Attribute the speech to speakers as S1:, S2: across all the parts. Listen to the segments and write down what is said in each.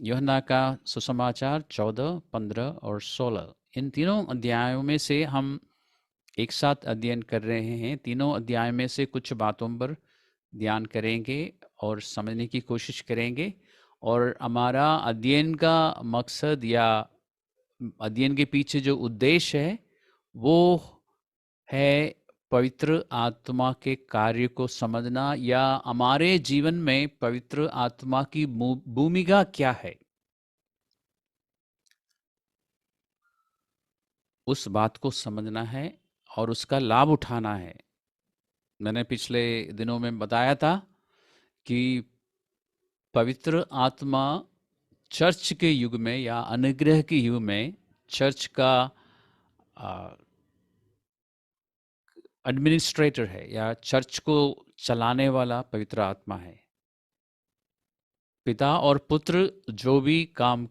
S1: यूहन्ना का सुसमाचार 14, 15 और 16, इन तीनों अध्यायों में से हम एक साथ अध्ययन कर रहे हैं। तीनों अध्याय में से कुछ बातों पर ध्यान करेंगे और समझने की कोशिश करेंगे, और हमारा अध्ययन का मकसद या अध्ययन के पीछे जो उद्देश्य है वो है पवित्र आत्मा के कार्य को समझना, या हमारे जीवन में पवित्र आत्मा की भूमिका क्या है, उस बात को समझना है और उसका लाभ उठाना है। मैंने पिछले दिनों में बताया था कि पवित्र आत्मा चर्च के युग में या अनुग्रह के युग में चर्च का एडमिनिस्ट्रेटर है, या चर्च को चलाने वाला पवित्र आत्मा है। पिता और पुत्र जो भी काम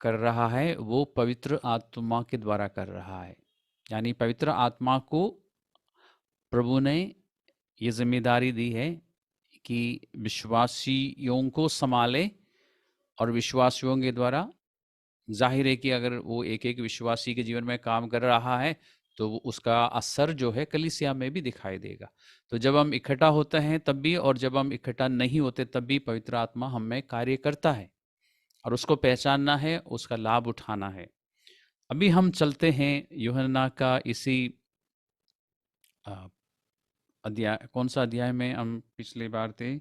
S1: कर रहा है वो पवित्र आत्मा के द्वारा कर रहा है। यानी पवित्र आत्मा को प्रभु ने ये जिम्मेदारी दी है कि विश्वासियों को संभाले, और विश्वासियों के द्वारा जाहिर है कि अगर वो एक एक विश्वासी के जीवन में काम कर रहा है तो उसका असर जो है कलीसिया में भी दिखाई देगा। तो जब हम इकट्ठा होते हैं तब भी, और जब हम इकट्ठा नहीं होते तब भी पवित्र आत्मा हम में कार्य करता है, और उसको पहचानना है, उसका लाभ उठाना है। अभी हम चलते हैं यूहन्ना का इसी अध्याय, कौन सा अध्याय में हम पिछली बार थे,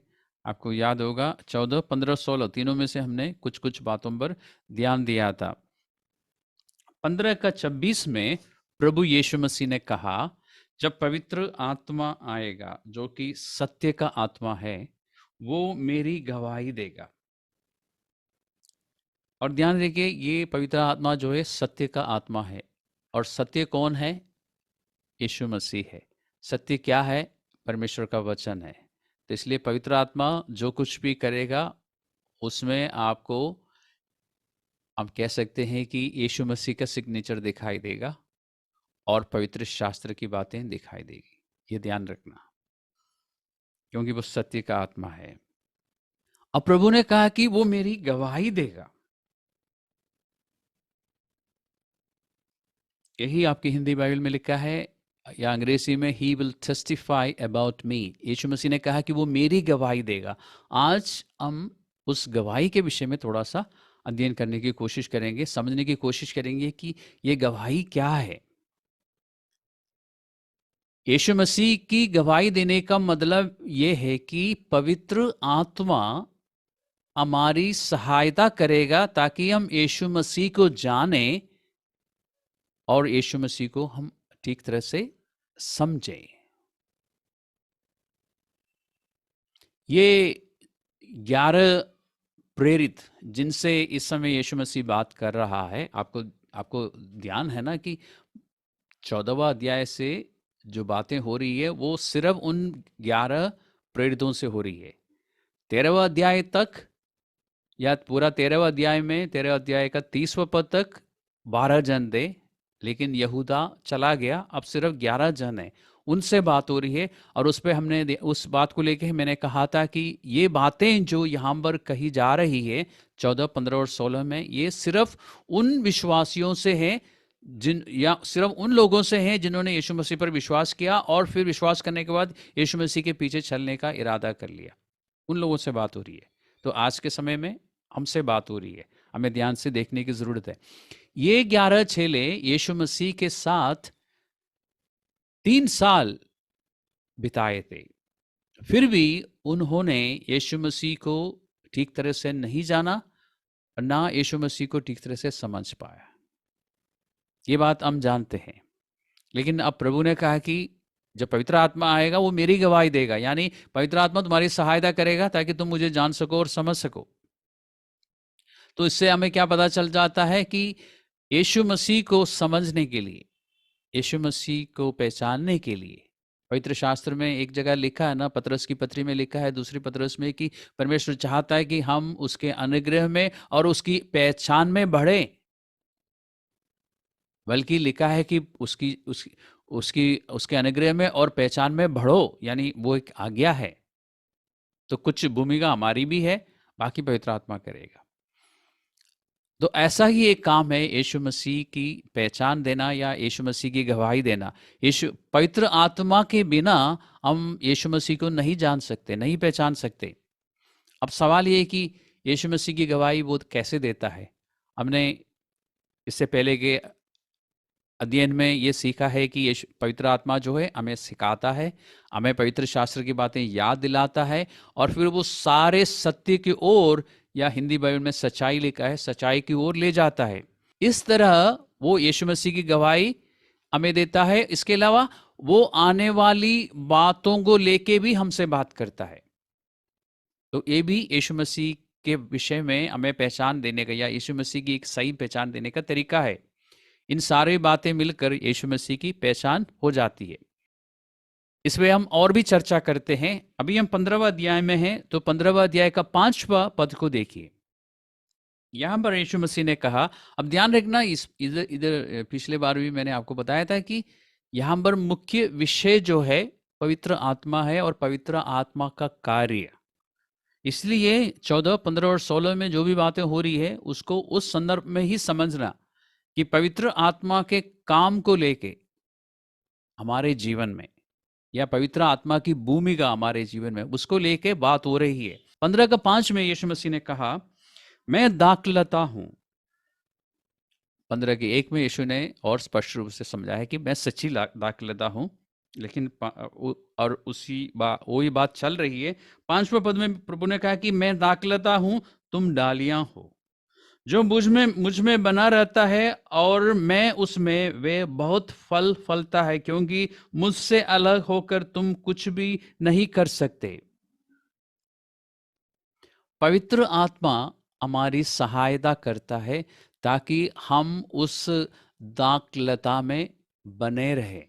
S1: आपको याद होगा 14, 15, 16, तीनों में से हमने कुछ कुछ बातों पर ध्यान दिया था। 15 का 26 में प्रभु यीशु मसीह ने कहा, जब पवित्र आत्मा आएगा जो कि सत्य का आत्मा है, वो मेरी गवाही देगा। और ध्यान रखिए, ये पवित्र आत्मा जो है सत्य का आत्मा है, और सत्य कौन है? यीशु मसीह है। सत्य क्या है? परमेश्वर का वचन है। तो इसलिए पवित्र आत्मा जो कुछ भी करेगा उसमें आपको, हम कह सकते हैं कि यीशु मसीह का सिग्नेचर दिखाई देगा और पवित्र शास्त्र की बातें दिखाई देगी। ये ध्यान रखना, क्योंकि वो सत्य का आत्मा है। अब प्रभु ने कहा कि वो मेरी गवाही देगा। यही आपकी हिंदी बाइबल में लिखा है, या अंग्रेजी में he will testify about me. Yeshu Masih ने कहा कि वो मेरी गवाही देगा। आज हम उस गवाही के विषय में थोड़ा सा अध्ययन करने की कोशिश करेंगे, समझने की कोशिश करेंगे कि ये गवाही क्या है। यीशु मसीह की गवाही देने का मतलब ये है कि पवित्र आत्मा हमारी सहायता करेगा ताकि हम यीशु मसीह को जाने और यीशु मसीह को हम ठीक तरह से समझें। ये 11 प्रेरित जिनसे इस समय यीशु मसीह बात कर रहा है, आपको ध्यान है ना कि 14वां अध्याय से जो बातें हो रही है वो सिर्फ उन 11 प्रेरितों से हो रही है। 13वां अध्याय तक, या पूरा 13वां अध्याय में 13वां अध्याय का 30वां पद तक 12 जन थे, लेकिन यहूदा चला गया, अब सिर्फ 11 जन है, उनसे बात हो रही है। और उस पर हमने उस बात को लेकर मैंने कहा था कि ये बातें जो यहाँ पर कही जा रही है 14, 15 और 16 में, ये सिर्फ उन विश्वासियों से है या सिर्फ उन लोगों से हैं जिन्होंने यीशु मसीह पर विश्वास किया और फिर विश्वास करने के बाद यीशु मसीह के पीछे चलने का इरादा कर लिया। उन लोगों से बात हो रही है। तो आज के समय में हमसे बात हो रही है, हमें ध्यान से देखने की जरूरत है। ये 11 चेले यीशु मसीह के साथ 3 साल बिताए थे, फिर भी उन्होंने यीशु मसीह को ठीक तरह से नहीं जाना और ना यीशु मसीह को ठीक तरह से समझ पाया। ये बात हम जानते हैं। लेकिन अब प्रभु ने कहा कि जब पवित्र आत्मा आएगा वो मेरी गवाही देगा, यानी पवित्र आत्मा तुम्हारी सहायता करेगा ताकि तुम मुझे जान सको और समझ सको। तो इससे हमें क्या पता चल जाता है कि यीशु मसीह को समझने के लिए, यीशु मसीह को पहचानने के लिए, पवित्र शास्त्र में एक जगह लिखा है ना, पतरस की पत्री में लिखा है, दूसरी पतरस में, कि परमेश्वर चाहता है कि हम उसके अनुग्रह में और उसकी पहचान में बढ़े। बल्कि लिखा है कि उसके अनुग्रह में और पहचान में बढ़ो, यानी वो एक आज्ञा है। तो कुछ भूमिका हमारी भी है, बाकी पवित्र आत्मा करेगा। तो ऐसा ही एक काम है यीशु मसीह की पहचान देना या यीशु मसीह की गवाही देना। यीशु पवित्र आत्मा के बिना हम यीशु मसीह को नहीं जान सकते, नहीं पहचान सकते। अब सवाल ये है कि यीशु मसीह की गवाही वो कैसे देता है। हमने इससे पहले के अध्ययन में ये सीखा है कि ये पवित्र आत्मा जो है हमें सिखाता है, हमें पवित्र शास्त्र की बातें याद दिलाता है और फिर वो सारे सत्य की ओर, या हिंदी बाइबल में सच्चाई लिखा है, सच्चाई की ओर ले जाता है। इस तरह वो यीशु मसीह की गवाही हमें देता है। इसके अलावा वो आने वाली बातों को लेके भी हमसे बात करता है। तो ये भी यीशु मसीह के विषय में हमें पहचान देने का या यीशु मसीह की एक सही पहचान देने का तरीका है। इन सारी बातें मिलकर यीशु मसीह की पहचान हो जाती है। इसमें हम और भी चर्चा करते हैं। अभी हम 15वां अध्याय में हैं, तो 15वां अध्याय का 5वां पद को देखिए। यहां पर यीशु मसीह ने कहा, अब ध्यान रखना, इस इधर इधर पिछले बार भी मैंने आपको बताया था कि यहां पर मुख्य विषय जो है पवित्र आत्मा है और पवित्र आत्मा का कार्य। इसलिए 14, 15 और 16 में जो भी बातें हो रही है उसको उस संदर्भ में ही समझना कि पवित्र आत्मा के काम को लेके हमारे जीवन में या पवित्र आत्मा की भूमिका हमारे जीवन में उसको लेके बात हो रही है। 15 का 5 में यीशु मसीह ने कहा, मैं दाखलता हूं। 15 के 1 में यीशु ने और स्पष्ट रूप से समझाया कि मैं सच्ची दाखलता हूं। लेकिन और वही बात चल रही है। 5वें पद में प्रभु ने कहा कि मैं दाखलता हूं, तुम डालियां हो। जो मुझ में बना रहता है और मैं उसमें, वे बहुत फल फलता है, क्योंकि मुझसे अलग होकर तुम कुछ भी नहीं कर सकते। पवित्र आत्मा हमारी सहायता करता है ताकि हम उस दाखलता में बने रहें,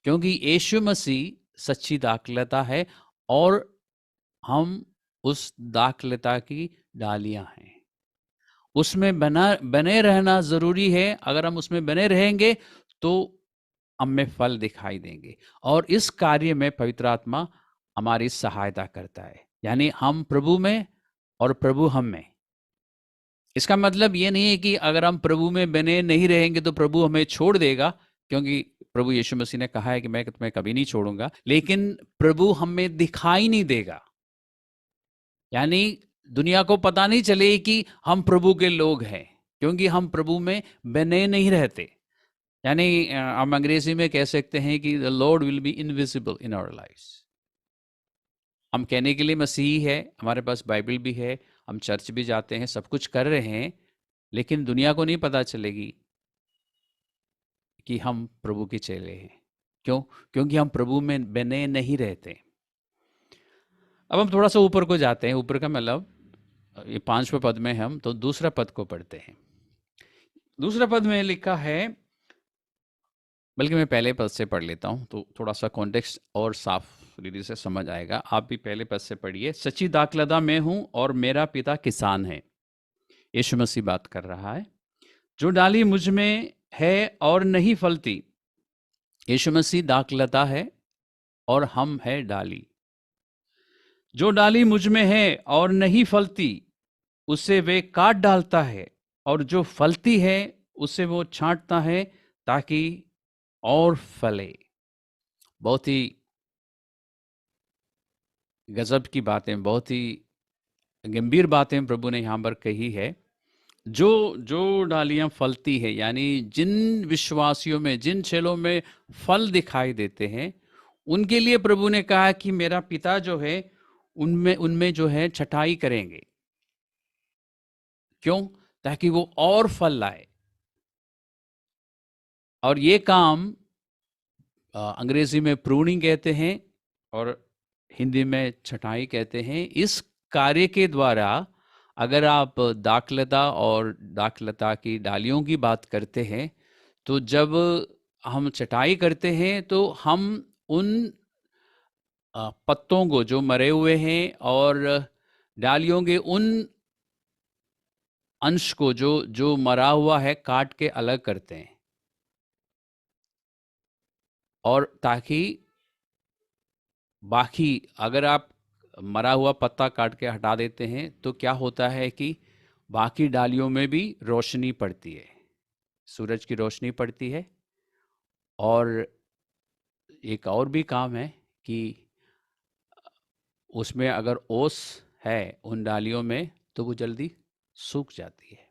S1: क्योंकि यीशु मसीह सच्ची दाखलता है और हम उस दाखलता की डालियां हैं। उसमें बने रहना जरूरी है। अगर हम उसमें बने रहेंगे तो हमें फल दिखाई देंगे, और इस कार्य में पवित्र आत्मा हमारी सहायता करता है। यानी हम प्रभु में और प्रभु हम में। इसका मतलब ये नहीं है कि अगर हम प्रभु में बने नहीं रहेंगे तो प्रभु हमें छोड़ देगा, क्योंकि प्रभु यीशु मसीह ने कहा है कि मैं तुम्हें कभी नहीं छोड़ूंगा। लेकिन प्रभु हमें दिखाई नहीं देगा, यानी दुनिया को पता नहीं चले कि हम प्रभु के लोग हैं, क्योंकि हम प्रभु में बने नहीं रहते। यानी हम अंग्रेजी में कह सकते हैं कि the lord will be invisible in our lives. हम कहने के लिए मसीही है, हमारे पास बाइबल भी है, हम चर्च भी जाते हैं, सब कुछ कर रहे हैं, लेकिन दुनिया को नहीं पता चलेगी कि हम प्रभु के चेले हैं। क्यों? क्योंकि हम प्रभु में बने नहीं रहते। अब हम थोड़ा सा ऊपर को जाते हैं। ऊपर का मतलब ये 5वें पद में हम तो दूसरा पद को पढ़ते हैं। दूसरा पद में लिखा है, बल्कि मैं पहले पद से पढ़ लेता हूं तो थोड़ा सा कॉन्टेक्स्ट और साफ रीति से समझ आएगा। आप भी पहले पद से पढ़िए। सच्ची दाखलता मैं हूं और मेरा पिता किसान है। यीशु मसीह बात कर रहा है। जो डाली मुझ में है और नहीं फलती, यीशु मसीह दाखलता है और हम है डाली। जो डाली मुझ में है और नहीं फलती, उसे वे काट डालता है, और जो फलती है उसे वो छांटता है ताकि और फले। बहुत ही गजब की बातें, बहुत ही गंभीर बातें प्रभु ने यहाँ पर कही है। जो जो डालियां फलती है, यानी जिन विश्वासियों में, जिन चेलों में फल दिखाई देते हैं, उनके लिए प्रभु ने कहा कि मेरा पिता जो है उनमें उनमें जो है छटाई करेंगे। क्यों? ताकि वो और फल लाए। और ये काम अंग्रेजी में प्रूनिंग कहते हैं और हिंदी में छटाई कहते हैं। इस कार्य के द्वारा अगर आप दाखलता और दाखलता की डालियों की बात करते हैं, तो जब हम छटाई करते हैं तो हम उन पत्तों को जो मरे हुए हैं और डालियों के उन अंश को जो जो मरा हुआ है काट के अलग करते हैं, और ताकि बाकी, अगर आप मरा हुआ पत्ता काट के हटा देते हैं तो क्या होता है कि बाकी डालियों में भी रोशनी पड़ती है, सूरज की रोशनी पड़ती है। और एक और भी काम है कि उसमें अगर ओस है उन डालियों में तो वो जल्दी सूख जाती है।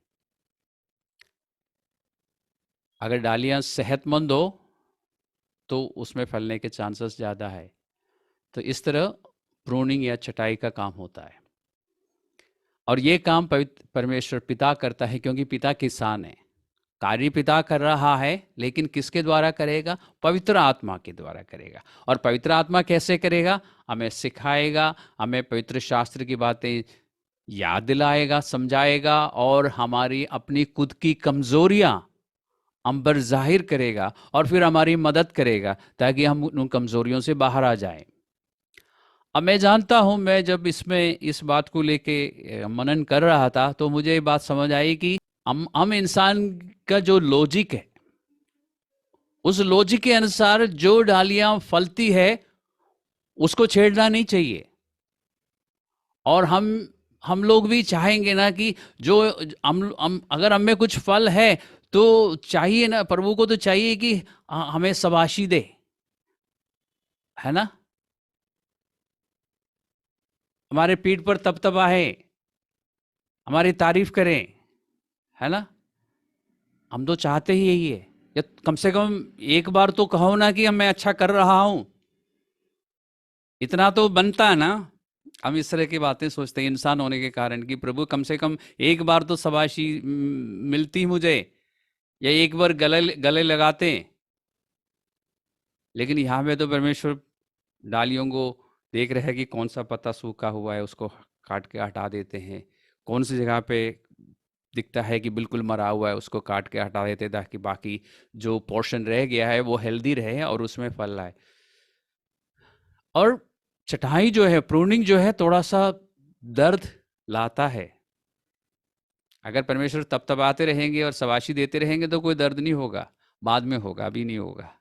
S1: अगर डालियां सेहतमंद हो तो उसमें फलने के चांसेस ज़्यादा है। तो इस तरह प्रूनिंग या छटाई का काम होता है। और ये काम परमेश्वर पिता करता है, क्योंकि पिता किसान है। कार्य पिता कर रहा है, लेकिन किसके द्वारा करेगा? पवित्र आत्मा के द्वारा करेगा। और पवित्र आत्मा कैसे करेगा? हमें सिखाएगा, हमें पवित्र शास्त्र की बातें याद दिलाएगा, समझाएगा, और हमारी अपनी खुद की कमजोरियां हम पर जाहिर करेगा, और फिर हमारी मदद करेगा ताकि हम उन कमजोरियों से बाहर आ जाएं। अब मैं जानता हूं, मैं जब इसमें इस बात को लेके मनन कर रहा था तो मुझे ये बात समझ आई कि हम इंसान का जो लॉजिक है, उस लॉजिक के अनुसार जो डालियां फलती है उसको छेड़ना नहीं चाहिए। और हम लोग भी चाहेंगे ना कि जो हम अगर हम में कुछ फल है तो चाहिए ना, प्रभु को तो चाहिए कि हमें शाबाशी दे, है ना, हमारे पीठ पर तपतपाए, हमारी तारीफ करें, है ना। हम तो चाहते ही यही है, या कम से कम एक बार तो कहो ना कि मैं अच्छा कर रहा हूं। इतना तो बनता है ना। हम इस तरह की बातें सोचते हैं इंसान होने के कारण कि प्रभु कम से कम एक बार तो शाबाशी मिलती मुझे, या एक बार गले गले लगाते। लेकिन यहाँ पे तो परमेश्वर डालियों को देख रहे हैं कि कौन सा पत्ता सूखा हुआ है, उसको काट के हटा देते हैं। कौन सी जगह पे दिखता है कि बिल्कुल मरा हुआ है, उसको काट के हटा देते हैं ताकि बाकी जो पोर्शन रह गया है वो हेल्दी रहे और उसमें फल आए। और छटाई जो है, प्रूनिंग जो है, थोड़ा सा दर्द लाता है। अगर परमेश्वर तपतपाते रहेंगे और शाबाशी देते रहेंगे तो कोई दर्द नहीं होगा, बाद में होगा, अभी नहीं होगा।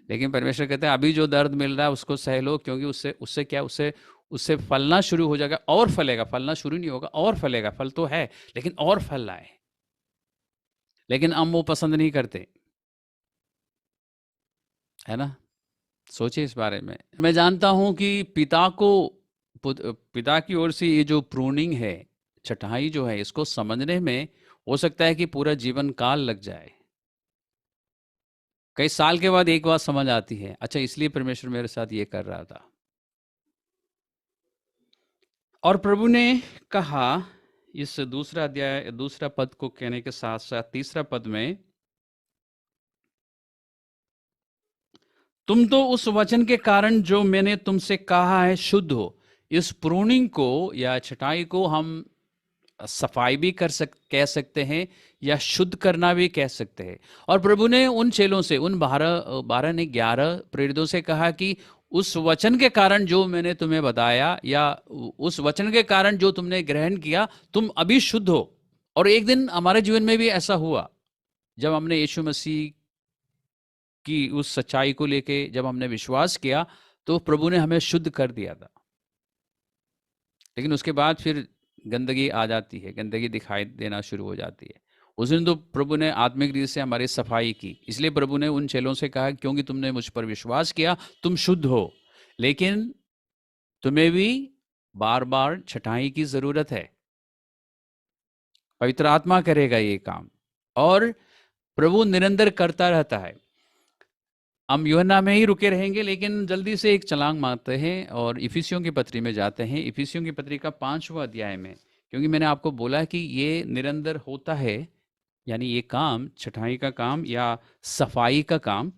S1: लेकिन परमेश्वर कहते हैं अभी जो दर्द मिल रहा है उसको सह लो, क्योंकि उससे उससे क्या, उससे उससे फलना शुरू हो जाएगा, और फलेगा। फलना शुरू नहीं होगा, और फलेगा। फल तो है लेकिन और फल आए। लेकिन हम वो पसंद नहीं करते, है ना। सोचिए इस बारे में। मैं जानता हूं कि पिता की ओर से ये जो प्रूनिंग है, छटाई जो है, इसको समझने में हो सकता है कि पूरा जीवन काल लग जाए। कई साल के बाद एक बात समझ आती है, अच्छा इसलिए परमेश्वर मेरे साथ ये कर रहा था। और प्रभु ने कहा, इस दूसरा अध्याय दूसरा पद को कहने के साथ साथ तीसरा पद में, तुम तो उस वचन के कारण जो मैंने तुमसे कहा है शुद्ध हो। इस प्रूनिंग को या छटाई को हम सफाई भी कह सकते हैं, या शुद्ध करना भी कह सकते हैं। और प्रभु ने उन चेलों से, उन 11 प्रेरितों से कहा कि उस वचन के कारण जो मैंने तुम्हें बताया, या उस वचन के कारण जो तुमने ग्रहण किया, तुम अभी शुद्ध हो। और एक दिन हमारे जीवन में भी ऐसा हुआ, जब हमने यीशु मसीह की उस सच्चाई को लेके जब हमने विश्वास किया तो प्रभु ने हमें शुद्ध कर दिया था। लेकिन उसके बाद फिर गंदगी आ जाती है, गंदगी दिखाई देना शुरू हो जाती है। उस दिन तो प्रभु ने आत्मिक रीति से हमारी सफाई की। इसलिए प्रभु ने उन चेलों से कहा, क्योंकि तुमने मुझ पर विश्वास किया तुम शुद्ध हो, लेकिन तुम्हें भी बार बार छटाई की जरूरत है। पवित्र आत्मा करेगा ये काम, और प्रभु निरंतर करता रहता है। हम यूहन्ना में ही रुके रहेंगे, लेकिन जल्दी से एक छलांग मारते हैं और इफिसियों की पत्री में जाते हैं। इफिसियों की पत्री का 5वां अध्याय में, क्योंकि मैंने आपको बोला कि ये निरंतर होता है, यानी ये काम, छटाई का काम या सफाई का काम।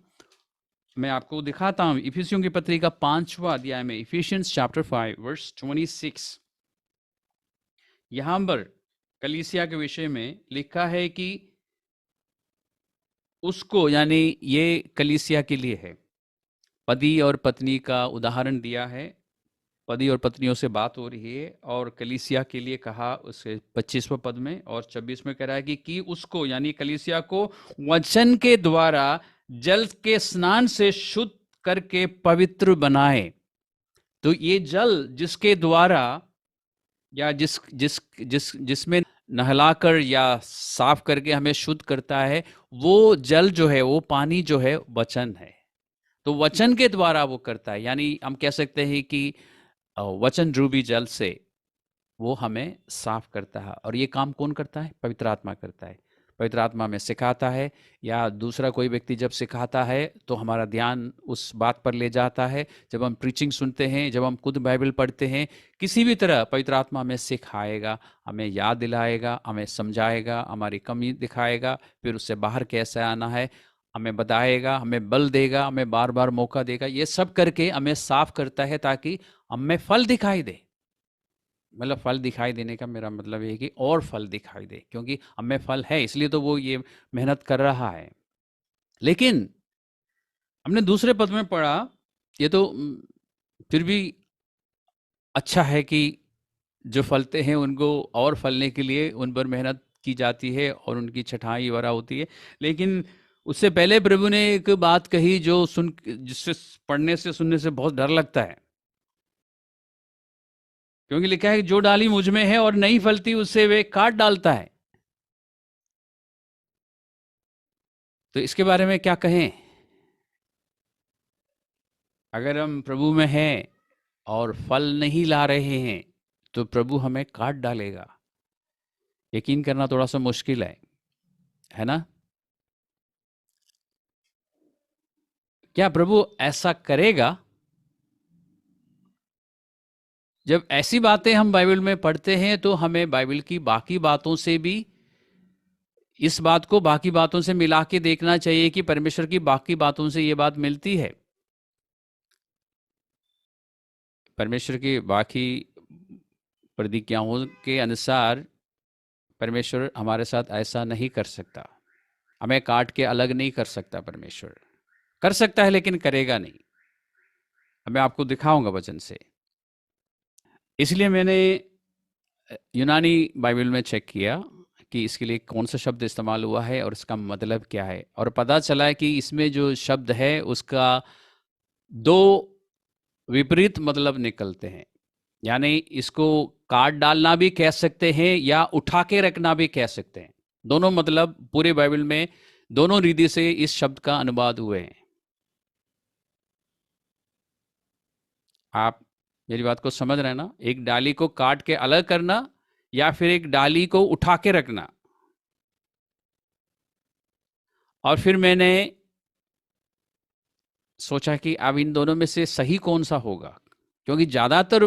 S1: मैं आपको दिखाता हूं इफिसियों की पत्री का 5वां अध्याय में, इफिशियंस चैप्टर 5 वर्स 26। यहां पर कलीसिया के विषय में लिखा है कि उसको, यानी ये कलीसिया के लिए है। पति और पत्नी का उदाहरण दिया है, पति और पत्नियों से बात हो रही है, और कलीसिया के लिए कहा उसके 25वें पद में, और 26 में कह रहा है कि उसको, यानी कलीसिया को वचन के द्वारा जल के स्नान से शुद्ध करके पवित्र बनाए। तो ये जल जिसके द्वारा, या जिसमें नहलाकर या साफ करके हमें शुद्ध करता है, वो जल जो है, वो पानी जो है, वचन है। तो वचन के द्वारा वो करता है, यानी हम कह सकते हैं कि वचन रूपी जल से वो हमें साफ करता है। और ये काम कौन करता है? पवित्र आत्मा करता है। पवित्र आत्मा में सिखाता है, या दूसरा कोई व्यक्ति जब सिखाता है तो हमारा ध्यान उस बात पर ले जाता है। जब हम प्रीचिंग सुनते हैं, जब हम खुद बाइबल पढ़ते हैं, किसी भी तरह पवित्र आत्मा हमें सिखाएगा, हमें याद दिलाएगा, हमें समझाएगा, हमारी कमी दिखाएगा, फिर उससे बाहर कैसे आना है हमें बताएगा, हमें बल देगा, हमें बार बार मौका देगा। ये सब करके हमें साफ करता है ताकि हमें फल दिखाई दे। मतलब फल दिखाई देने का मेरा मतलब ये है कि और फल दिखाई दे, क्योंकि हमें फल है, इसलिए तो वो ये मेहनत कर रहा है। लेकिन हमने दूसरे पद में पढ़ा, ये तो फिर भी अच्छा है कि जो फलते हैं उनको और फलने के लिए उन पर मेहनत की जाती है और उनकी छटाई वगैरह होती है। लेकिन उससे पहले प्रभु ने एक बात कही जो जिससे पढ़ने से सुनने से बहुत डर लगता है, क्योंकि लिखा है कि जो डाली मुझ में है और नहीं फलती उससे वे काट डालता है। तो इसके बारे में क्या कहें? अगर हम प्रभु में हैं और फल नहीं ला रहे हैं तो प्रभु हमें काट डालेगा। यकीन करना थोड़ा सा मुश्किल है ना? क्या प्रभु ऐसा करेगा? जब ऐसी बातें हम बाइबल में पढ़ते हैं तो हमें बाइबल की बाकी बातों से भी इस बात को बाकी बातों से मिला के देखना चाहिए कि परमेश्वर की बाकी बातों से ये बात मिलती है। परमेश्वर की बाकी प्रतिज्ञाओं के अनुसार परमेश्वर हमारे साथ ऐसा नहीं कर सकता। हमें काट के अलग नहीं कर सकता। परमेश्वर कर सकता है लेकिन करेगा नहीं। मैं आपको दिखाऊंगा वचन से। इसलिए मैंने यूनानी बाइबल में चेक किया कि इसके लिए कौन सा शब्द इस्तेमाल हुआ है और इसका मतलब क्या है, और पता चला है कि इसमें जो शब्द है उसका दो विपरीत मतलब निकलते हैं। यानी इसको काट डालना भी कह सकते हैं या उठा के रखना भी कह सकते हैं। दोनों मतलब पूरे बाइबल में दोनों रीति से इस शब्द का अनुवाद हुए हैं। आप मेरी बात को समझ रहे हैं ना? एक डाली को काट के अलग करना या फिर एक डाली को उठा के रखना। और फिर मैंने सोचा कि अब इन दोनों में से सही कौन सा होगा, क्योंकि ज़्यादातर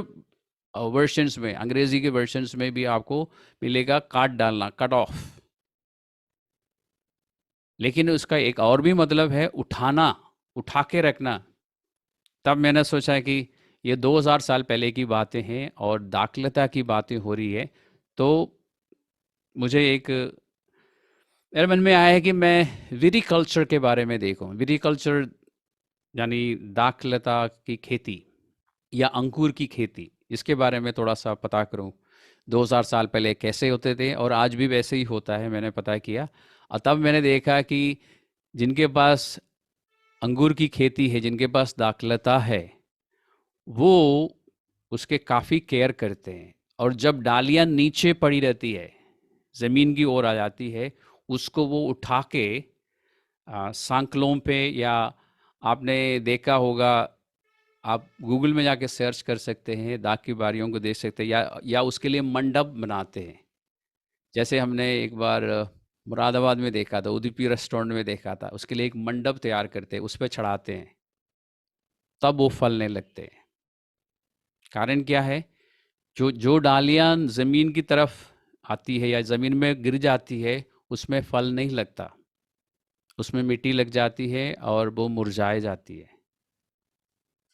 S1: वर्शंस में, अंग्रेजी के वर्शंस में भी आपको मिलेगा काट डालना, कट ऑफ। लेकिन उसका एक और भी मतलब है उठाना, उठा के रखना। तब मैंने सोचा कि ये 2000 साल पहले की बातें हैं और दाखलता की बातें हो रही है। तो मुझे एक मेरे मन में आया है कि मैं विरिकल्चर के बारे में देखूं। विरिकल्चर यानी दाखलता की खेती या अंकुर की खेती, इसके बारे में थोड़ा सा पता करूं। 2000 साल पहले कैसे होते थे और आज भी वैसे ही होता है, मैंने पता किया। और तब मैंने देखा कि जिनके पास अंगूर की खेती है, जिनके पास दाखलता है, वो उसके काफ़ी केयर करते हैं। और जब डालियां नीचे पड़ी रहती है, ज़मीन की ओर आ जाती है, उसको वो उठा के सांकलों पे, या आपने देखा होगा, आप गूगल में जाके सर्च कर सकते हैं, दाख की बारियों को देख सकते हैं, या उसके लिए मंडप बनाते हैं। जैसे हमने एक बार मुरादाबाद में देखा था, उदुपी रेस्टोरेंट में देखा था, उसके लिए एक मंडप तैयार करते हैं, उस पर चढ़ाते हैं, तब वो फलने लगते हैं। कारण क्या है? जो जो डालियां ज़मीन की तरफ आती है या ज़मीन में गिर जाती है, उसमें फल नहीं लगता, उसमें मिट्टी लग जाती है और वो मुरझाए जाती है,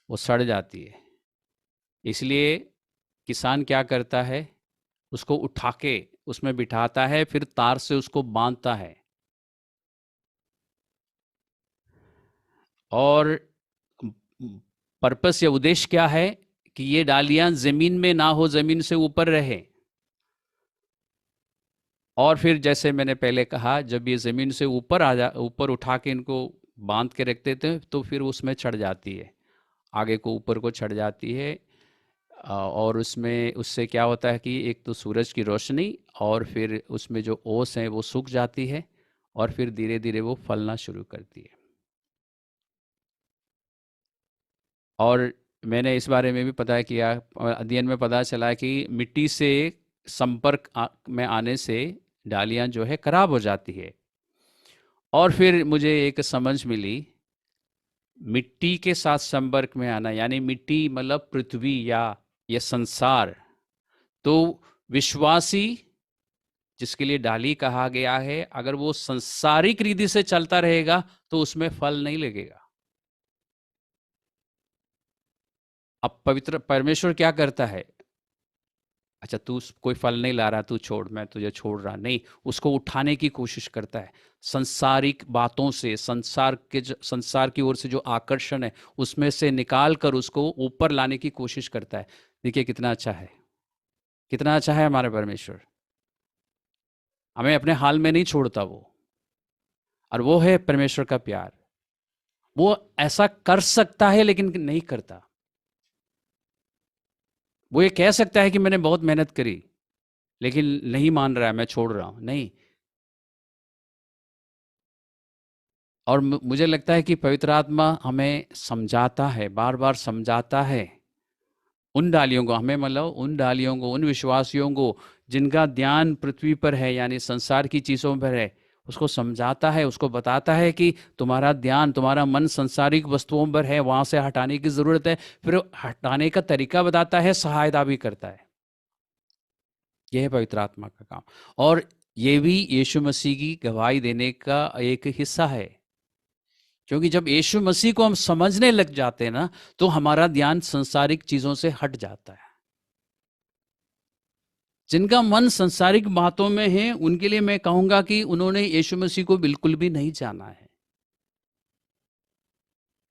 S1: वो सड़ जाती है। इसलिए किसान क्या करता है, उसको उठा के उसमें बिठाता है, फिर तार से उसको बांधता है। और पर्पस या उद्देश्य क्या है कि ये डालियां ज़मीन में ना हो, ज़मीन से ऊपर रहे। और फिर जैसे मैंने पहले कहा, जब ये ज़मीन से ऊपर उठा के इनको बांध के रख देते हैं तो फिर उसमें चढ़ जाती है, आगे को ऊपर को चढ़ जाती है। और उसमें उससे क्या होता है कि एक तो सूरज की रोशनी और फिर उसमें जो ओस है वो सूख जाती है और फिर धीरे धीरे वो फलना शुरू करती है। और मैंने इस बारे में भी पता किया, अध्ययन में पता चला कि मिट्टी से संपर्क में आने से डालियां जो है खराब हो जाती है। और फिर मुझे एक समझ मिली, मिट्टी के साथ संपर्क में आना यानी मिट्टी मतलब पृथ्वी या ये संसार, तो विश्वासी जिसके लिए डाली कहा गया है, अगर वो संसारिक रीति से चलता रहेगा तो उसमें फल नहीं लगेगा। अब पवित्र परमेश्वर क्या करता है, अच्छा तू कोई फल नहीं ला रहा, तू छोड़, मैं तुझे छोड़ रहा नहीं, उसको उठाने की कोशिश करता है। संसारिक बातों से, संसार की ओर से जो आकर्षण है उसमें से निकाल कर उसको ऊपर लाने की कोशिश करता है। देखिए कितना अच्छा है, कितना अच्छा है हमारा परमेश्वर, हमें अपने हाल में नहीं छोड़ता वो। और वो है परमेश्वर का प्यार। वो ऐसा कर सकता है लेकिन नहीं करता। वो ये कह सकता है कि मैंने बहुत मेहनत करी लेकिन नहीं मान रहा है, मैं छोड़ रहा हूं, नहीं। और मुझे लगता है कि पवित्र आत्मा हमें समझाता है, बार बार समझाता है उन डालियों को, हमें मतलब उन डालियों को, उन विश्वासियों को जिनका ध्यान पृथ्वी पर है यानी संसार की चीज़ों पर है, उसको समझाता है, उसको बताता है कि तुम्हारा ध्यान, तुम्हारा मन संसारिक वस्तुओं पर है, वहाँ से हटाने की ज़रूरत है। फिर हटाने का तरीका बताता है, सहायता भी करता है। यह है पवित्र आत्मा का काम। और ये भी यीशु मसीह की गवाही देने का एक हिस्सा है, क्योंकि जब यीशु मसीह को हम समझने लग जाते हैं ना, तो हमारा ध्यान संसारिक चीजों से हट जाता है। जिनका मन संसारिक बातों में है उनके लिए मैं कहूंगा कि उन्होंने यीशु मसीह को बिल्कुल भी नहीं जाना है।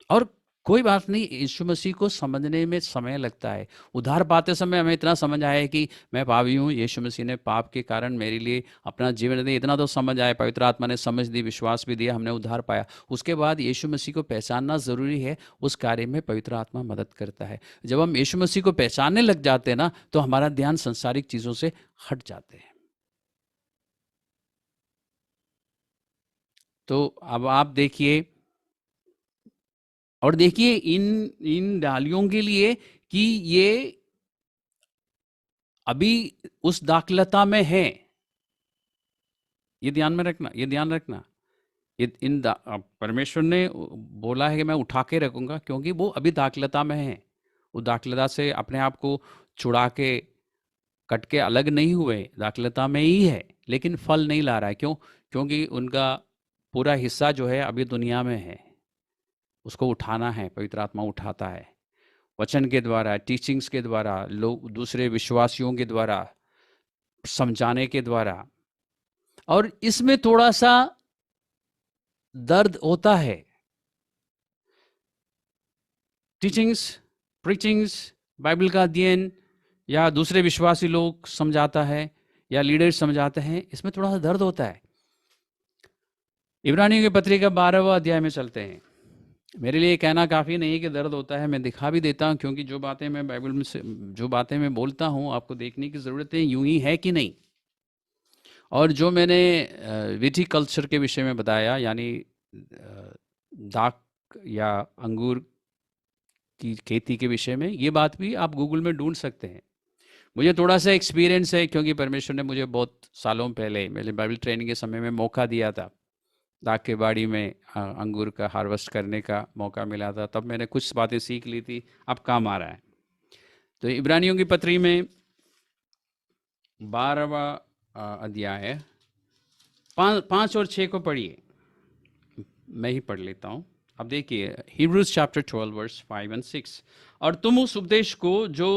S1: और कोई बात नहीं, यीशु मसीह को समझने में समय लगता है। उद्धार पाते समय हमें इतना समझ आया है कि मैं पापी हूँ, यीशु मसीह ने पाप के कारण मेरे लिए अपना जीवन दिया, इतना तो समझ आया, पवित्र आत्मा ने समझ दी, विश्वास भी दिया, हमने उद्धार पाया। उसके बाद यीशु मसीह को पहचानना ज़रूरी है, उस कार्य में पवित्र आत्मा मदद करता है। जब हम यीशु मसीह को पहचानने लग जाते हैं ना, तो हमारा ध्यान संसारिक चीज़ों से हट जाते हैं। तो अब आप देखिए, और देखिए इन इन डालियों के लिए कि ये अभी उस दाखलता में है, ये ध्यान में रखना, ये ध्यान रखना। ये परमेश्वर ने बोला है कि मैं उठा के रखूंगा, क्योंकि वो अभी दाखलता में है। वो दाखलता से अपने आप को छुड़ा के, कट के अलग नहीं हुए, दाखलता में ही है, लेकिन फल नहीं ला रहा है। क्यों? क्योंकि उनका पूरा हिस्सा जो है अभी दुनिया में है। उसको उठाना है, पवित्र आत्मा उठाता है, वचन के द्वारा, टीचिंग्स के द्वारा, लोग दूसरे विश्वासियों के द्वारा, समझाने के द्वारा। और इसमें थोड़ा सा दर्द होता है। टीचिंग्स, प्रीचिंग्स, बाइबल का अध्ययन या दूसरे विश्वासी लोग समझाता है या लीडर्स समझाते हैं, इसमें थोड़ा सा दर्द होता है। इब्रानियों की पत्री का 12वां अध्याय में चलते हैं। मेरे लिए कहना काफ़ी नहीं कि दर्द होता है, मैं दिखा भी देता हूँ, क्योंकि जो बातें मैं बाइबल में से, जो बातें मैं बोलता हूँ, आपको देखने की ज़रूरत है यूं ही है कि नहीं। और जो मैंने विटी कल्चर के विषय में बताया, यानी दाख या अंगूर की खेती के विषय में, ये बात भी आप गूगल में ढूंढ सकते हैं। मुझे थोड़ा सा एक्सपीरियंस है, क्योंकि परमेश्वर ने मुझे बहुत सालों पहले मेरे बाइबल ट्रेनिंग के समय में मौका दिया था। दाख के बाड़ी में अंगूर का हार्वेस्ट करने का मौका मिला था, तब मैंने कुछ बातें सीख ली थी, अब काम आ रहा है। तो इब्रानियों की पत्री में 12वां अध्याय है, 5 और 6 को पढ़िए, मैं ही पढ़ लेता हूँ। अब देखिए, हिब्रूज चैप्टर 12 वर्स 5 और 6। और तुम उस उपदेश को जो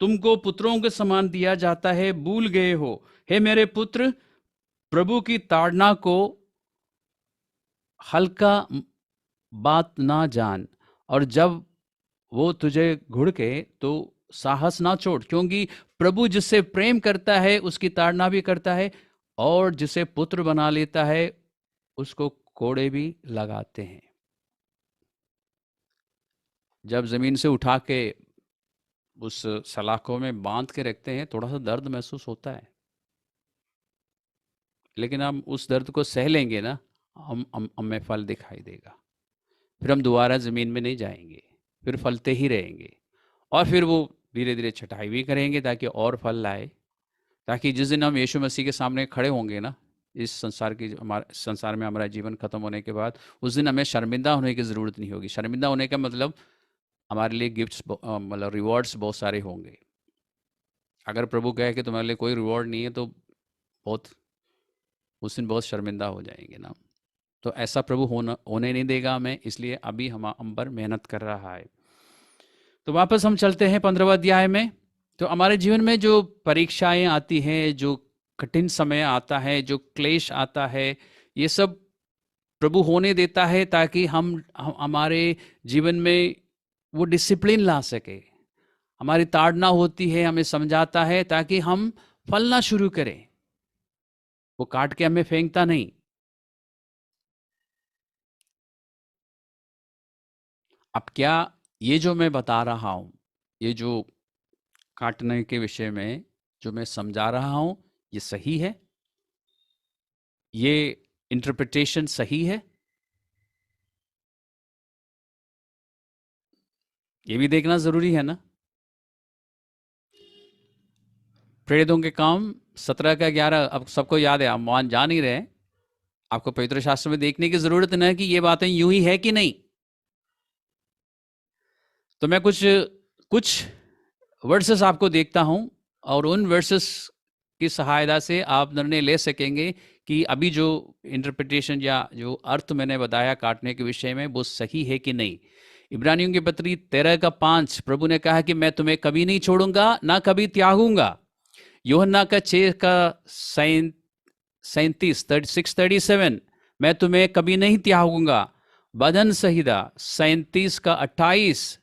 S1: तुमको पुत्रों के समान दिया जाता है भूल गए हो। हे मेरे पुत्र, प्रभु की ताड़ना को हल्का बात ना जान, और जब वो तुझे घुड़के तो साहस ना छोड़, क्योंकि प्रभु जिससे प्रेम करता है उसकी ताड़ना भी करता है, और जिसे पुत्र बना लेता है उसको कोड़े भी लगाते हैं। जब जमीन से उठा के उस सलाखों में बांध के रखते हैं, थोड़ा सा दर्द महसूस होता है, लेकिन हम उस दर्द को सह लेंगे ना, हमें फल दिखाई देगा। फिर हम दोबारा ज़मीन में नहीं जाएंगे, फिर फलते ही रहेंगे, और फिर वो धीरे धीरे छटाई भी करेंगे ताकि और फल लाए, ताकि जिस दिन हम यीशु मसीह के सामने खड़े होंगे ना, इस संसार की हमारे संसार में हमारा जीवन खत्म होने के बाद, उस दिन हमें शर्मिंदा होने की ज़रूरत नहीं होगी। शर्मिंदा होने का मतलब हमारे लिए गिफ्ट्स मतलब रिवॉर्ड्स बहुत सारे होंगे। अगर प्रभु कहे कि तुम्हारे लिए कोई रिवॉर्ड नहीं है तो बहुत उस दिन बहुत शर्मिंदा हो जाएंगे ना। तो ऐसा प्रभु होने नहीं देगा हमें, इसलिए अभी हम पर मेहनत कर रहा है। तो वापस हम चलते हैं 15वें अध्याय में। तो हमारे जीवन में जो परीक्षाएं आती हैं, जो कठिन समय आता है, जो क्लेश आता है, ये सब प्रभु होने देता है ताकि हमारे जीवन में वो डिसिप्लिन ला सके। हमारी ताड़ना होती है, हमें समझाता है ताकि हम फलना शुरू करें। वो काट के हमें फेंकता नहीं। अब क्या ये जो मैं बता रहा हूं, ये जो काटने के विषय में जो मैं समझा रहा हूं, ये सही है? ये इंटरप्रिटेशन सही है? ये भी देखना जरूरी है ना। प्रेरितों के काम 17 का 11, अब सबको याद है, आप मान जा नहीं रहे। आपको पवित्र शास्त्र में देखने की जरूरत नहीं है कि ये बातें यूं ही है कि नहीं। तो मैं कुछ कुछ वर्सेस आपको देखता हूं, और उन वर्सेस की सहायता से आप निर्णय ले सकेंगे कि अभी जो इंटरप्रिटेशन या जो अर्थ मैंने बताया काटने के विषय में, वो सही है कि नहीं। इब्रानियों की पत्री 13 का 5, प्रभु ने कहा कि मैं तुम्हें कभी नहीं छोड़ूंगा, ना कभी त्यागूंगा। यूहन्ना का 6 का 37, 6:37, मैं तुम्हें कभी नहीं त्यागूंगा। भजन संहिता 37 का 28,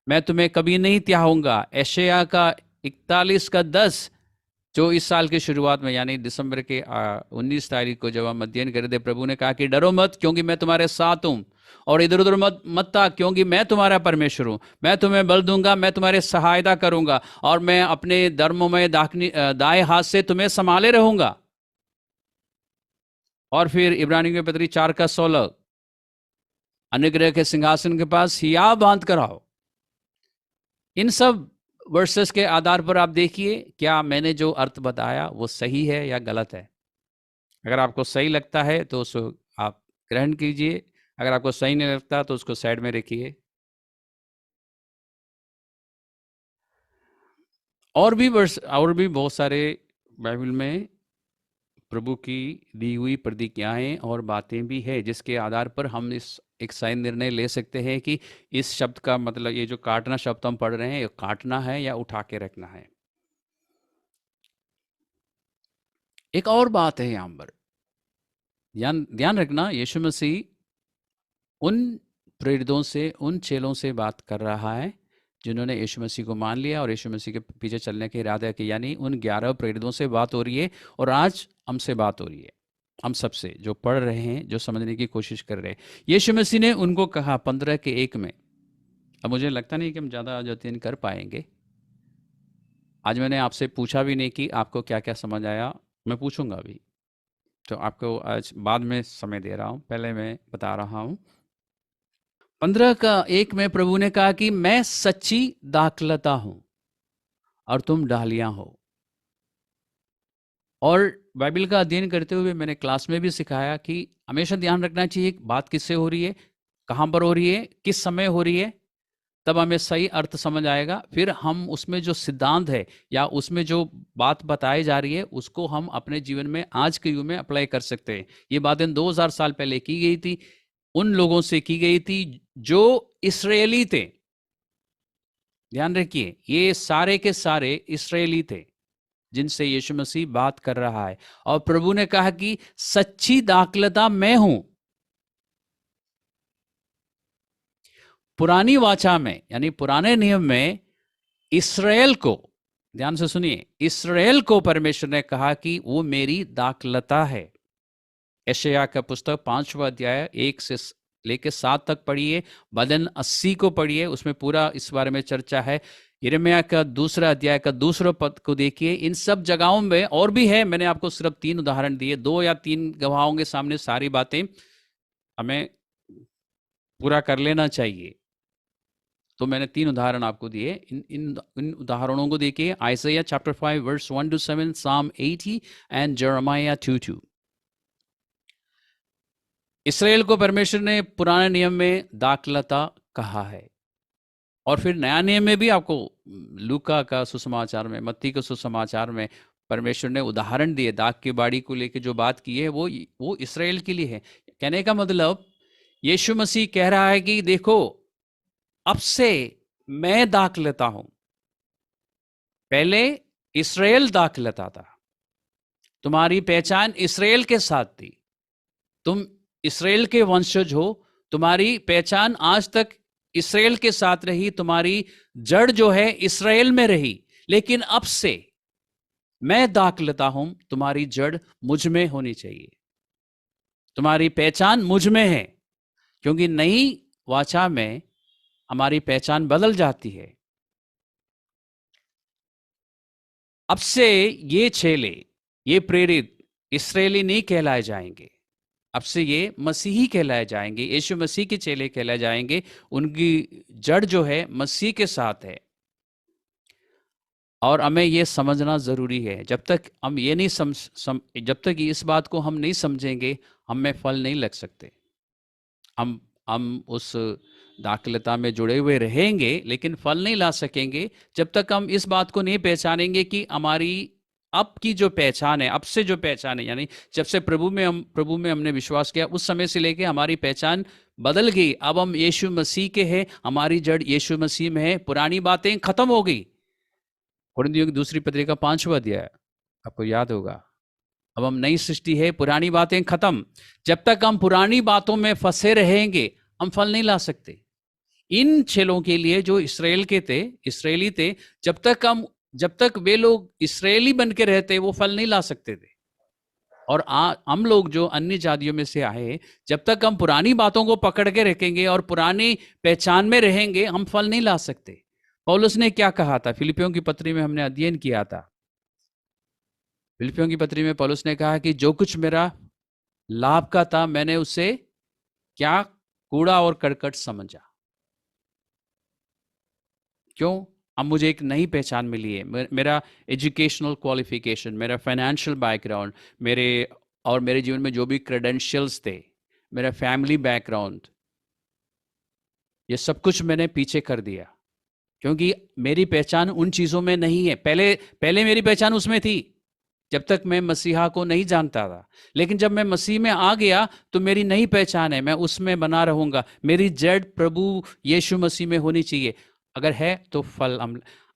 S1: मैं तुम्हें कभी नहीं त्यागूंगा। एशिया का 41 का 10, जो इस साल की शुरुआत में यानी दिसंबर के 19 तारीख को जब हम अध्ययन कर रहे थे, प्रभु ने कहा कि डरो मत क्योंकि मैं तुम्हारे साथ हूं, और इधर उधर मत ताक क्योंकि मैं तुम्हारा परमेश्वर हूं। मैं तुम्हें बल दूंगा, मैं तुम्हारे सहायता करूंगा, और मैं अपने धर्ममय दाएं हाथ से तुम्हें संभाले रहूंगा। और फिर इब्रानियों की पत्री 4 का 16, अनुग्रह के सिंहासन के पास हिया बांध कर आओ। इन सब वर्सेस के आधार पर आप देखिए क्या मैंने जो अर्थ बताया वो सही है या गलत है। अगर आपको सही लगता है तो उसको आप ग्रहण कीजिए, अगर आपको सही नहीं लगता तो उसको साइड में रखिए। और भी बहुत सारे बाइबल में प्रभु की दी हुई प्रतिज्ञाएं और बातें भी है, जिसके आधार पर हम इस एक सही निर्णय ले सकते हैं कि इस शब्द का मतलब, ये जो काटना शब्द हम पढ़ रहे हैं, ये काटना है या उठा के रखना है। एक और बात है यहां पर ध्यान रखना, यीशु मसीह उन प्रेरितों से, उन चेलों से बात कर रहा है जिन्होंने यीशु मसीह को मान लिया और यीशु मसीह के पीछे चलने के इरादे किया। यानी उन 11 प्रेरितों से बात हो रही है, और आज हमसे बात हो रही है, हम सबसे जो पढ़ रहे हैं, जो समझने की कोशिश कर रहे हैं। यीशु मसीह ने उनको कहा 15 के 1 में। अब मुझे लगता नहीं कि हम ज़्यादा आज अध्ययन कर पाएंगे। आज मैंने आपसे पूछा भी नहीं कि आपको क्या क्या समझ आया, मैं पूछूंगा अभी, तो आपको आज बाद में समय दे रहा हूँ, पहले मैं बता रहा हूँ। 15 का 1 में प्रभु ने कहा कि मैं सच्ची दाखलता हूं और तुम डालियां हो। और बाइबल का अध्ययन करते हुए मैंने क्लास में भी सिखाया कि हमेशा ध्यान रखना चाहिए बात किससे हो रही है, कहां पर हो रही है, किस समय हो रही है, तब हमें सही अर्थ समझ आएगा। फिर हम उसमें जो सिद्धांत है या उसमें जो बात बताई जा रही है उसको हम अपने जीवन में आज के युग में अप्लाई कर सकते हैं। ये बातें 2000 साल पहले की गई थी, उन लोगों से की गई थी जो इस्राएली थे। ध्यान रखिए, ये सारे के सारे इस्राएली थे जिनसे यीशु मसीह बात कर रहा है। और प्रभु ने कहा कि सच्ची दाखलता मैं हूं। पुरानी वाचा में यानी पुराने नियम में इस्राएल को, ध्यान से सुनिए, इस्राएल को परमेश्वर ने कहा कि वो मेरी दाखलता है। यशायाह का पुस्तक 5वां अध्याय 1 से लेके 7 तक पढ़िए, भजन 80 को पढ़िए, उसमें पूरा इस बारे में चर्चा है। यिर्मयाह का दूसरा अध्याय का दूसरा पद को देखिए। इन सब जगहों में और भी है, मैंने आपको सिर्फ 3 उदाहरण दिए। 2 या 3 गवाहों के सामने सारी बातें हमें पूरा कर लेना चाहिए। तो मैंने 3 उदाहरण आपको दिए। इन उदाहरणों को देखिए। Isaiah chapter 5 verse 1 to 7, Psalm 80 and Jeremiah 2:2। Israel को परमेश्वर ने पुराने नियम में दाखलता कहा है, और फिर नया नियम में भी आपको लूका का सुसमाचार में, मत्ती के सुसमाचार में परमेश्वर ने उदाहरण दिए। दाख की बाड़ी को लेकर जो बात की है वो इसराइल के लिए है। कहने का मतलब यीशु मसीह कह रहा है कि देखो, अब से मैं दाख लेता हूं। पहले इसराइल दाख लेता था, तुम्हारी पहचान इसराइल के साथ थी, तुम इसराइल के वंशज हो, तुम्हारी पहचान आज तक इसराइल के साथ रही, तुम्हारी जड़ जो है इसराइल में रही। लेकिन अब से मैं दाख लेता हूं, तुम्हारी जड़ मुझ में होनी चाहिए, तुम्हारी पहचान मुझ में है। क्योंकि नई वाचा में हमारी पहचान बदल जाती है। अब से ये चेले, ये प्रेरित इसराइली नहीं कहलाए जाएंगे, अब से ये मसीही कहलाए जाएंगे, यीशु मसीह के चेले कहलाए जाएंगे। उनकी जड़ जो है मसीह के साथ है। और हमें ये समझना ज़रूरी है। जब तक हम ये नहीं जब तक इस बात को हम नहीं समझेंगे, हमें फल नहीं लग सकते। हम उस दाखलता में जुड़े हुए रहेंगे, लेकिन फल नहीं ला सकेंगे जब तक हम इस बात को नहीं पहचानेंगे कि हमारी अब की जो पहचान है, अब से जो पहचान है, यानी जब से प्रभु में हमने विश्वास किया, उस समय से लेके हमारी पहचान बदल गई। अब हम यीशु मसीह के हैं, हमारी जड़ यीशु मसीह में है, पुरानी बातें खत्म हो गई। कुरिन्थियों की दूसरी पत्रिका 5वां अध्याय, आपको याद होगा। अब हम नई सृष्टि है, पुरानी बातें खत्म। जब तक हम पुरानी बातों में फंसे रहेंगे, हम फल नहीं ला सकते। इन चेलों के लिए जो इसराइल के थे, इसराइली थे, जब तक वे लोग इसराइली बन के रहते, वो फल नहीं ला सकते थे। और हम लोग जो अन्य जातियों में से आए, जब तक हम पुरानी बातों को पकड़ के रखेंगे और पुरानी पहचान में रहेंगे, हम फल नहीं ला सकते। पौलुस ने क्या कहा था? फिलिपियों की पत्री में हमने अध्ययन किया था। फिलिपियों की पत्री में पौलुस ने कहा कि जो कुछ मेरा लाभ का था, मैंने उसे क्या कूड़ा और करकट समझा। क्यों? अब मुझे एक नई पहचान मिली है। मेरा एजुकेशनल क्वालिफिकेशन, मेरा फाइनेंशियल बैकग्राउंड, मेरे जीवन में जो भी क्रेडेंशियल्स थे, मेरा फैमिली बैकग्राउंड, ये सब कुछ मैंने पीछे कर दिया। क्योंकि मेरी पहचान उन चीज़ों में नहीं है। पहले मेरी पहचान उसमें थी, जब तक मैं मसीहा को नहीं जानता था। लेकिन जब मैं मसीह में आ गया, तो मेरी नई पहचान है, मैं उसमें बना रहूंगा। मेरी जड़ प्रभु यीशु मसीह में होनी चाहिए। अगर है तो फल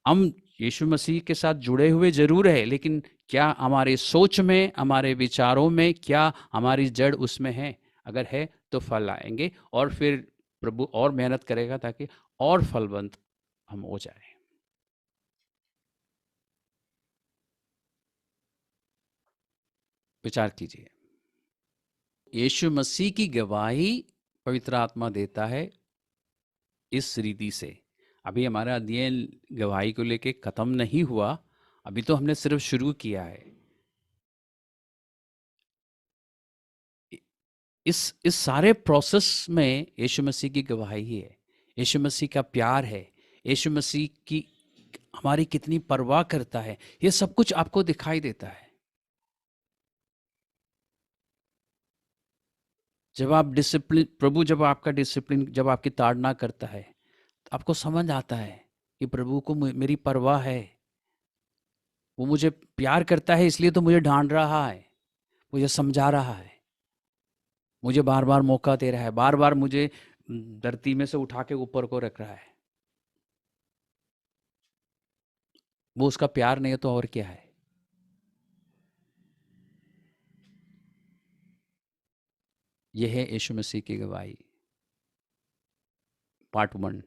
S1: हम यीशु मसीह के साथ जुड़े हुए जरूर है, लेकिन क्या हमारे सोच में, हमारे विचारों में, क्या हमारी जड़ उसमें है? अगर है तो फल आएंगे, और फिर प्रभु और मेहनत करेगा ताकि और फलवंत हम हो जाए। विचार कीजिए। यीशु मसीह की गवाही पवित्र आत्मा देता है इस रीति से। अभी हमारा अध्ययन गवाही को लेके खत्म नहीं हुआ, अभी तो हमने सिर्फ शुरू किया है। इस सारे प्रोसेस में यीशु मसीह की गवाही है, यीशु मसीह का प्यार है, यीशु मसीह की हमारी कितनी परवाह करता है, ये सब कुछ आपको दिखाई देता है। जब आप डिसिप्लिन, प्रभु जब आपका डिसिप्लिन, जब आपकी ताड़ना करता है, तो आपको समझ आता है कि प्रभु को मेरी परवाह है। वो मुझे प्यार करता है, इसलिए तो मुझे डांट रहा है, मुझे समझा रहा है, मुझे बार बार मौका दे रहा है, बार बार मुझे धरती में से उठा के ऊपर को रख रहा है। वो उसका प्यार नहीं है तो और क्या है? यह है यीशु मसीह की गवाही, पार्ट 1।